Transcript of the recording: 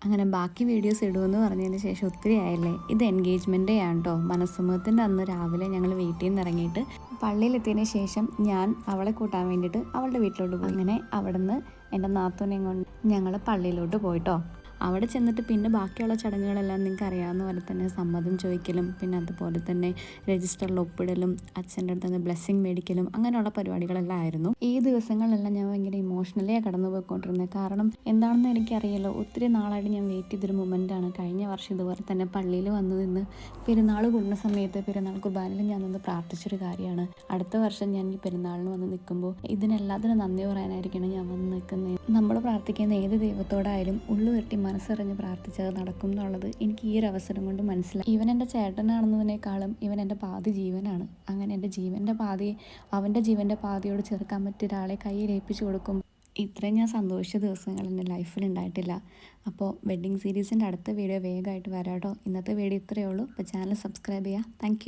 അങ്ങനെ ബാക്കി വീഡിയോസ് ഇടുമെന്ന് പറഞ്ഞതിന് ശേഷം ഒത്തിരി ആയല്ലേ. ഇത് എൻഗേജ്മെൻ്റ് ഡേ ആണ് കേട്ടോ. മനസ്സമ്മതത്തിൻ്റെ അന്ന് രാവിലെ ഞങ്ങൾ വീട്ടിൽ നിന്ന് ഇറങ്ങിയിട്ട് പള്ളിയിലെത്തിയതിന് ശേഷം ഞാൻ അവളെ കൂട്ടാൻ വേണ്ടിയിട്ട് അവളുടെ വീട്ടിലോട്ട് പോയി. അങ്ങനെ അവിടെ നിന്ന് എൻ്റെ നാത്തൂനെയും കൊണ്ട് ഞങ്ങൾ പള്ളിയിലോട്ട് പോയിട്ടോ. അവിടെ ചെന്നിട്ട് പിന്നെ ബാക്കിയുള്ള ചടങ്ങുകളെല്ലാം നിങ്ങൾക്ക് അറിയാവുന്ന പോലെ തന്നെ സമ്മതം ചോദിക്കലും പിന്നെ അതുപോലെ തന്നെ രജിസ്റ്ററിൽ ഒപ്പിടലും അച്ഛൻ്റെ അടുത്ത് നിന്ന് ബ്ലെസ്സിങ് മേടിക്കലും അങ്ങനെയുള്ള പരിപാടികളെല്ലാം ആയിരുന്നു. ഈ ദിവസങ്ങളിലെല്ലാം ഞാൻ ഭയങ്കര ഇമോഷണലി കടന്നു പോയിക്കൊണ്ടിരുന്നത്. കാരണം എന്താണെന്ന് എനിക്കറിയില്ല, ഒത്തിരി നാളായിട്ട് ഞാൻ വെയിറ്റ് ചെയ്തൊരു മൊമെൻ്റാണ്. കഴിഞ്ഞ വർഷം ഇതുപോലെ തന്നെ പള്ളിയിൽ വന്ന് നിന്ന് പെരുന്നാൾ കൂടുന്ന സമയത്ത് പെരുന്നാൾ കുർബാനയിൽ ഞാൻ നിന്ന് പ്രാർത്ഥിച്ചൊരു കാര്യമാണ്. അടുത്ത വർഷം ഞാൻ ഈ പെരുന്നാളിന് വന്ന് നിൽക്കുമ്പോൾ ഇതിനെല്ലാത്തിനും നന്ദി പറയാനായിരിക്കണം ഞാൻ വന്ന് നിൽക്കുന്നത്. നമ്മൾ പ്രാർത്ഥിക്കുന്ന ഏത് ദൈവത്തോടായാലും ഉള്ളുവെട്ടി മനസ്സറിഞ്ഞ് പ്രാർത്ഥിച്ചത് നടക്കും എന്നുള്ളത് എനിക്ക് ഈ ഒരു അവസരം കൊണ്ട് മനസ്സിലായി. ഇവൻ എൻ്റെ ചേട്ടനാണെന്നതിനേക്കാളും ഇവൻ എൻ്റെ പാതി ജീവനാണ്. അങ്ങനെ എൻ്റെ ജീവൻ്റെ പാതി അവൻ്റെ ജീവൻ്റെ പാതിയോട് ചേർക്കാൻ പറ്റിയ ഒരാളെ കയ്യിൽ ഏൽപ്പിച്ചു കൊടുക്കും. ഇത്രയും ഞാൻ സന്തോഷിച്ച ദിവസങ്ങൾ എൻ്റെ ലൈഫിൽ ഉണ്ടായിട്ടില്ല. അപ്പോൾ വെഡ്ഡിങ് സീരീസിൻ്റെ അടുത്ത വീഡിയോ വേഗമായിട്ട് വരാം കേട്ടോ. ഇന്നത്തെ വീഡിയോ ഇത്രയേ ഉള്ളൂ. അപ്പോൾ ചാനൽ സബ്സ്ക്രൈബ് ചെയ്യുക. താങ്ക്